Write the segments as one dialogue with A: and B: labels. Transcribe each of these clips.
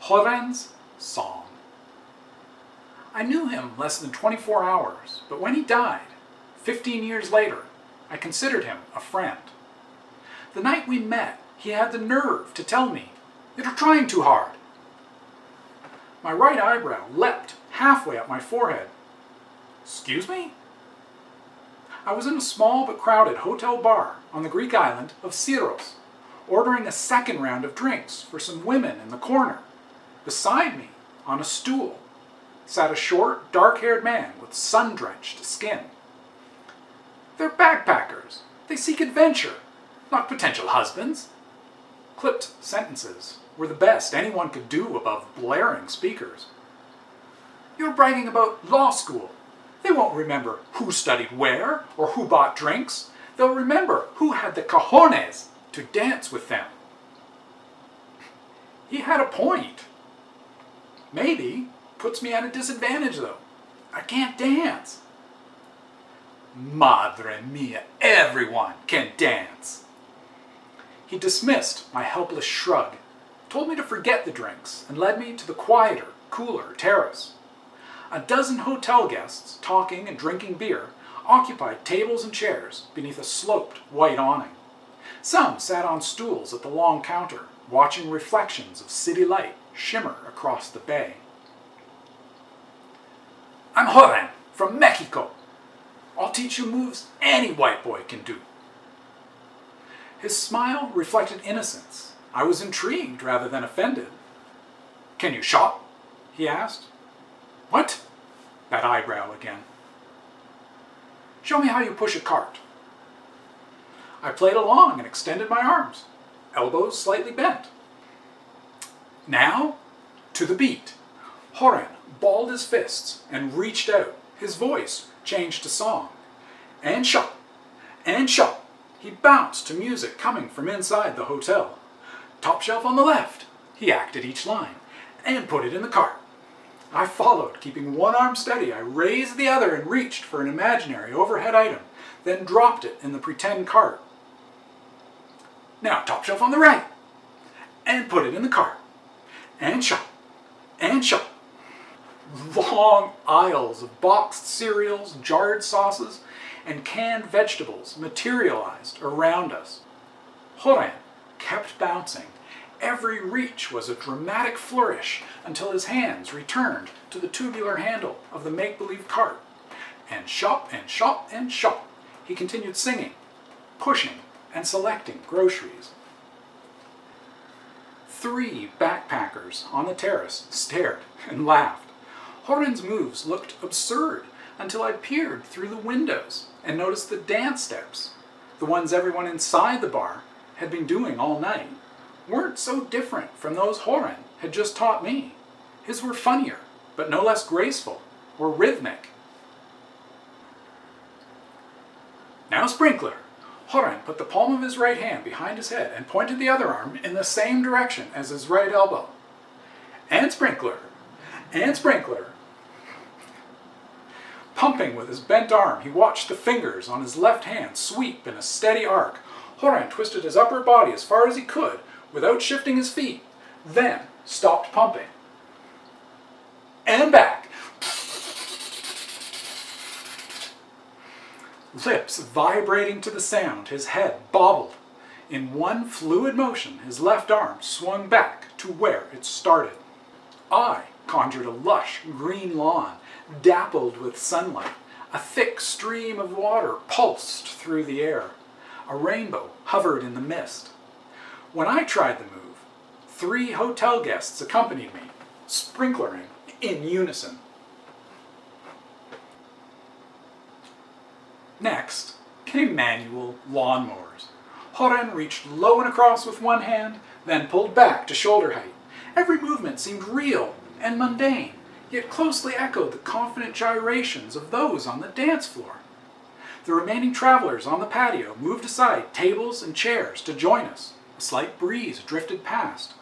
A: Joran's song. I knew him less than 24 hours, but when he died, 15 years later, I considered him a friend. The night we met, he had the nerve to tell me, "You're trying too hard." My right eyebrow leapt halfway up my forehead. "Excuse me?" I was in a small but crowded hotel bar on the Greek island of Syros, ordering a second round of drinks for some women in the corner. Beside me, on a stool, sat a short, dark-haired man with sun-drenched skin. "They're backpackers. They seek adventure, not potential husbands." Clipped sentences were the best anyone could do above blaring speakers. "You're bragging about law school. They won't remember who studied where or who bought drinks. They'll remember who had the cojones to dance with them." He had a point. Maybe puts me at a disadvantage, though. I can't dance. "Madre mia, everyone can dance." He dismissed my helpless shrug, told me to forget the drinks, and led me to the quieter, cooler terrace. A dozen hotel guests, talking and drinking beer, occupied tables and chairs beneath a sloped white awning. Some sat on stools at the long counter, watching reflections of city light shimmer across the bay. "I'm Joran, from Mexico. I'll teach you moves any white boy can do." His smile reflected innocence. I was intrigued rather than offended. "Can you shop?" he asked. "What?" That eyebrow again. "Show me how you push a cart." I played along and extended my arms, elbows slightly bent. Now, to the beat, Joran balled his fists and reached out. His voice changed to song. And shop, and shop. He bounced to music coming from inside the hotel. "Top shelf on the left," he acted each line, "and put it in the cart." I followed, keeping one arm steady. I raised the other and reached for an imaginary overhead item, then dropped it in the pretend cart. "Now top shelf on the right, and put it in the cart, and shop, and shop." Long aisles of boxed cereals, jarred sauces, and canned vegetables materialized around us. Joran kept bouncing. Every reach was a dramatic flourish until his hands returned to the tubular handle of the make-believe cart. And shop, and shop, and shop. He continued singing, pushing, and selecting groceries. 3 backpackers on the terrace stared and laughed. Joran's moves looked absurd until I peered through the windows and noticed the dance steps, the ones everyone inside the bar had been doing all night, weren't so different from those Joran had just taught me. His were funnier, but no less graceful or rhythmic. "Now sprinkler." Joran put the palm of his right hand behind his head and pointed the other arm in the same direction as his right elbow. "And sprinkler, and sprinkler." Pumping with his bent arm, he watched the fingers on his left hand sweep in a steady arc. Joran twisted his upper body as far as he could without shifting his feet, then stopped pumping. And back. Lips vibrating to the sound, his head bobbled. In one fluid motion, his left arm swung back to where it started. I conjured a lush green lawn, dappled with sunlight. A thick stream of water pulsed through the air. A rainbow hovered in the mist. When I tried the move, 3 hotel guests accompanied me, sprinklering in unison. Next came manual lawnmowers. Joran reached low and across with one hand, then pulled back to shoulder height. Every movement seemed real and mundane, yet closely echoed the confident gyrations of those on the dance floor. The remaining travelers on the patio moved aside tables and chairs to join us. A slight breeze drifted past.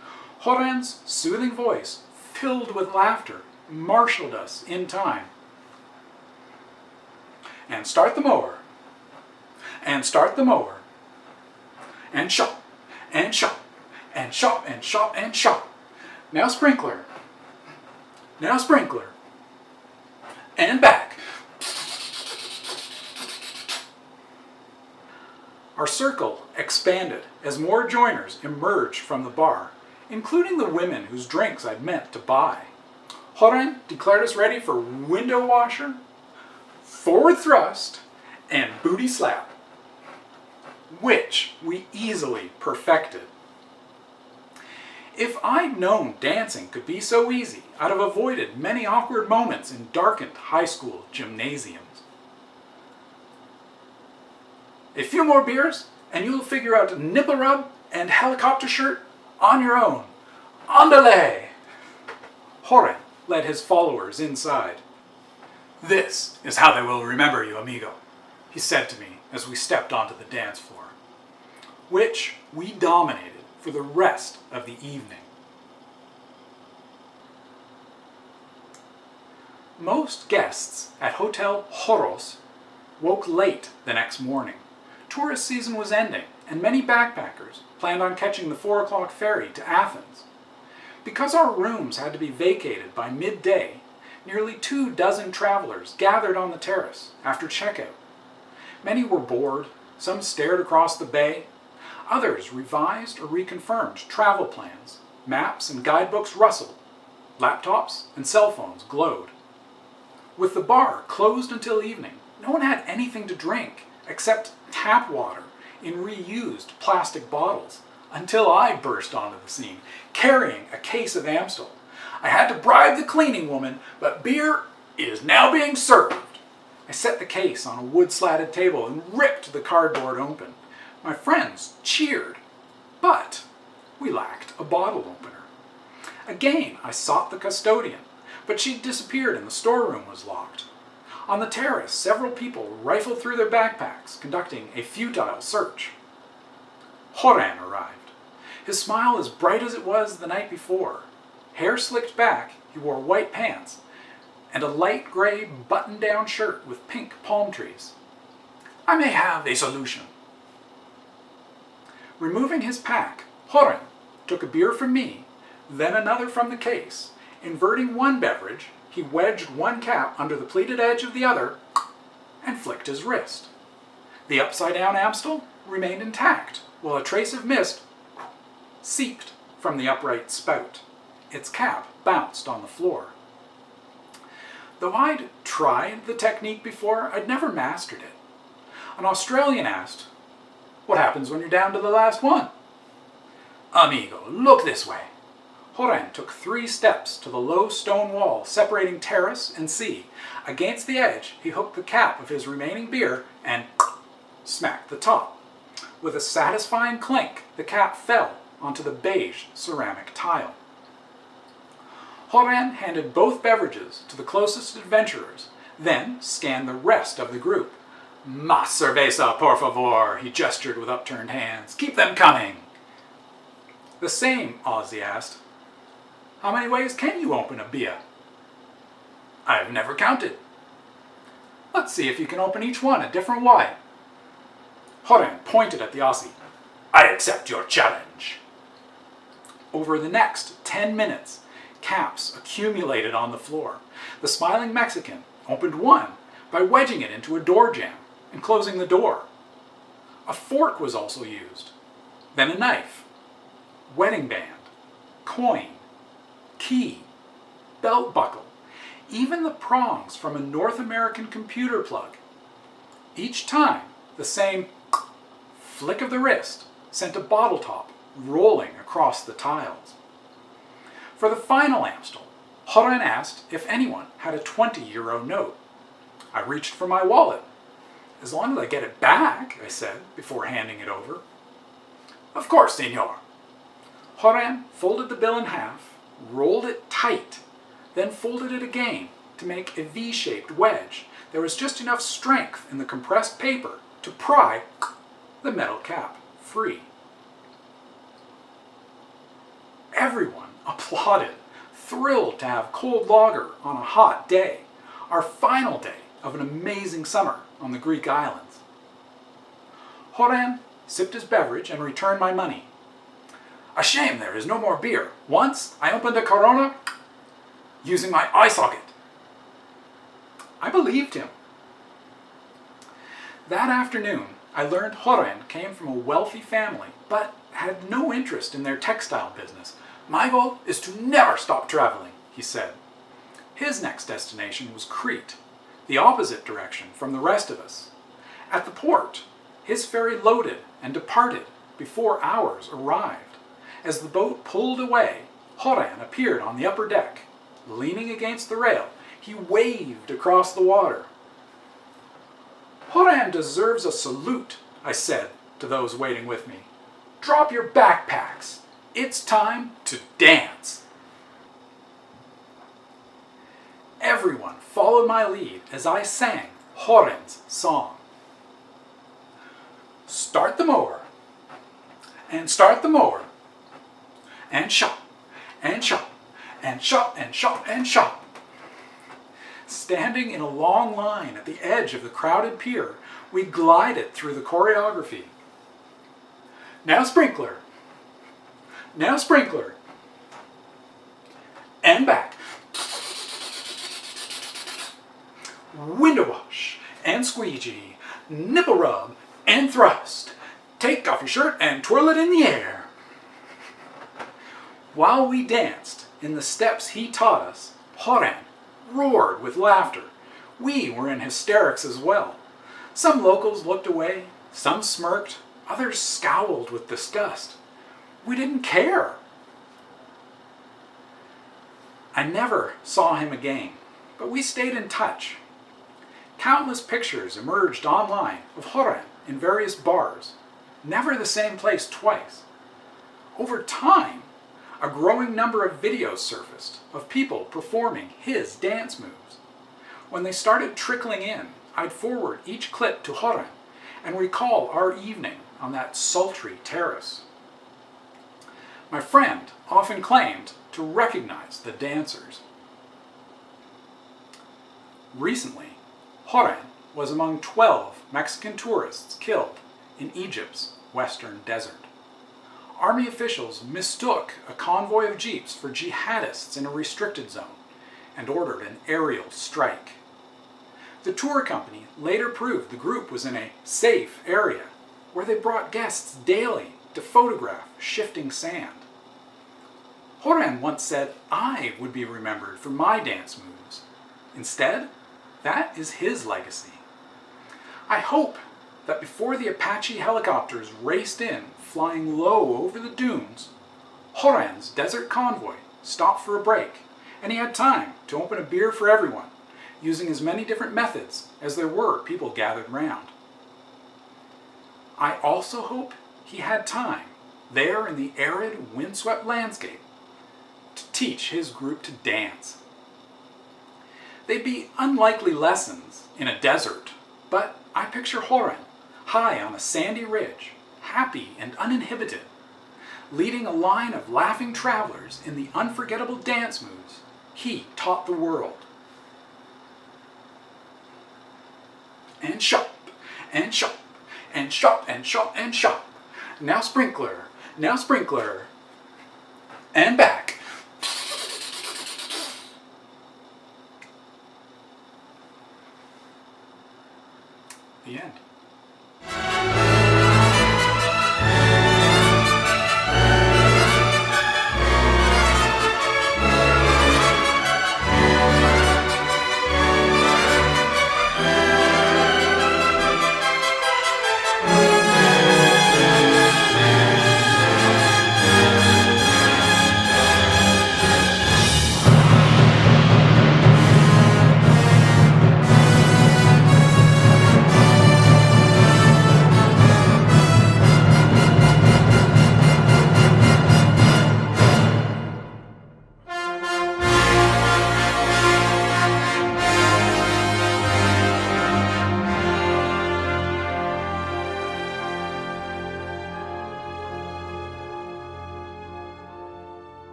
A: Joran's soothing voice, filled with laughter, marshaled us in time. "And start the mower. And start the mower. And shop, and shop, and shop, and shop, and shop." Now sprinkler. Now sprinkler. And back. Our circle expanded as more joiners emerged from the bar, including the women whose drinks I'd meant to buy. Joran declared us ready for window washer, forward thrust, and booty slap, which we easily perfected. If I'd known dancing could be so easy, I'd have avoided many awkward moments in darkened high school gymnasiums. A few more beers, and you'll figure out nipple rub and helicopter shirt on your own. Andale! Joran led his followers inside. "This is how they will remember you, amigo," he said to me as we stepped onto the dance floor, which we dominated for the rest of the evening. Most guests at Hotel Humourous woke late the next morning. Tourist season was ending, and many backpackers planned on catching the 4 o'clock ferry to Athens. Because our rooms had to be vacated by midday, nearly 24 travelers gathered on the terrace after checkout. Many were bored, some stared across the bay, others revised or reconfirmed travel plans. Maps and guidebooks rustled, laptops and cell phones glowed. With the bar closed until evening, no one had anything to drink except tap water in reused plastic bottles, until I burst onto the scene, carrying a case of Amstel. I had to bribe the cleaning woman, but beer is now being served. I set the case on a wood-slatted table and ripped the cardboard open. My friends cheered, but we lacked a bottle opener. Again, I sought the custodian, but she'd disappeared and the storeroom was locked. On the terrace, several people rifled through their backpacks, conducting a futile search. Joran arrived. His smile as bright as it was the night before. Hair slicked back, he wore white pants, and a light gray button-down shirt with pink palm trees. "I may have a solution." Removing his pack, Joran took a beer from me, then another from the case. Inverting one beverage, he wedged one cap under the pleated edge of the other and flicked his wrist. The upside-down Amstel remained intact, while a trace of mist seeped from the upright spout. Its cap bounced on the floor. Though I'd tried the technique before, I'd never mastered it. An Australian asked, "What happens when you're down to the last one?" "Amigo, look this way." Joran took 3 steps to the low stone wall separating terrace and sea. Against the edge, he hooked the cap of his remaining beer and smacked the top. With a satisfying clink, the cap fell onto the beige ceramic tile. Joran handed both beverages to the closest adventurers, then scanned the rest of the group. "Más cerveza, por favor," he gestured with upturned hands. "Keep them coming." "The same," Ozzy asked. "How many ways can you open a beer?" "I've never counted." "Let's see if you can open each one a different way." Joran pointed at the Aussie. "I accept your challenge." Over the next 10 minutes, caps accumulated on the floor. The smiling Mexican opened one by wedging it into a door jamb and closing the door. A fork was also used, then a knife, wedding band, coin, key, belt buckle, even the prongs from a North American computer plug. Each time, the same flick of the wrist sent a bottle top rolling across the tiles. For the final Amstel, Joran asked if anyone had a €20 note. I reached for my wallet. "As long as I get it back," I said, before handing it over. "Of course, senor." Joran folded the bill in half, rolled it tight, then folded it again to make a V-shaped wedge. There was just enough strength in the compressed paper to pry the metal cap free. Everyone applauded, thrilled to have cold lager on a hot day, our final day of an amazing summer on the Greek islands. Joran sipped his beverage and returned my money. A shame there is no more beer. Once I opened a Corona using my eye socket. I believed him. That afternoon, I learned Joran came from a wealthy family, but had no interest in their textile business. My goal is to never stop traveling, he said. His next destination was Crete, the opposite direction from the rest of us. At the port, his ferry loaded and departed before ours arrived. As the boat pulled away, Joran appeared on the upper deck. Leaning against the rail, he waved across the water. Joran deserves a salute, I said to those waiting with me. Drop your backpacks. It's time to dance. Everyone followed my lead as I sang Joran's song. Start the mower, and start the mower, and shop, and shop, and shop, and shop, and shop. Standing in a long line at the edge of the crowded pier, we glided through the choreography. Now sprinkler, now sprinkler, and back. Window wash and squeegee, nipple rub and thrust. Take off your shirt and twirl it in the air. While we danced in the steps he taught us, Joran roared with laughter. We were in hysterics as well. Some locals looked away, some smirked, others scowled with disgust. We didn't care. I never saw him again, but we stayed in touch. Countless pictures emerged online of Joran in various bars, never the same place twice. Over time, a growing number of videos surfaced of people performing his dance moves. When they started trickling in, I'd forward each clip to Joran and recall our evening on that sultry terrace. My friend often claimed to recognize the dancers. Recently, Joran was among 12 Mexican tourists killed in Egypt's western desert. Army officials mistook a convoy of jeeps for jihadists in a restricted zone and ordered an aerial strike. The tour company later proved the group was in a safe area where they brought guests daily to photograph shifting sand. Joran once said I would be remembered for my dance moves. Instead, that is his legacy. I hope that before the Apache helicopters raced in, flying low over the dunes, Joran's desert convoy stopped for a break, and he had time to open a beer for everyone, using as many different methods as there were people gathered round. I also hope he had time, there in the arid, windswept landscape, to teach his group to dance. They'd be unlikely lessons in a desert, but I picture Joran high on a sandy ridge, happy and uninhibited, leading a line of laughing travelers in the unforgettable dance moves he taught the world. And shop, and shop, and shop, and shop, and shop. Now sprinkler, and back. The end.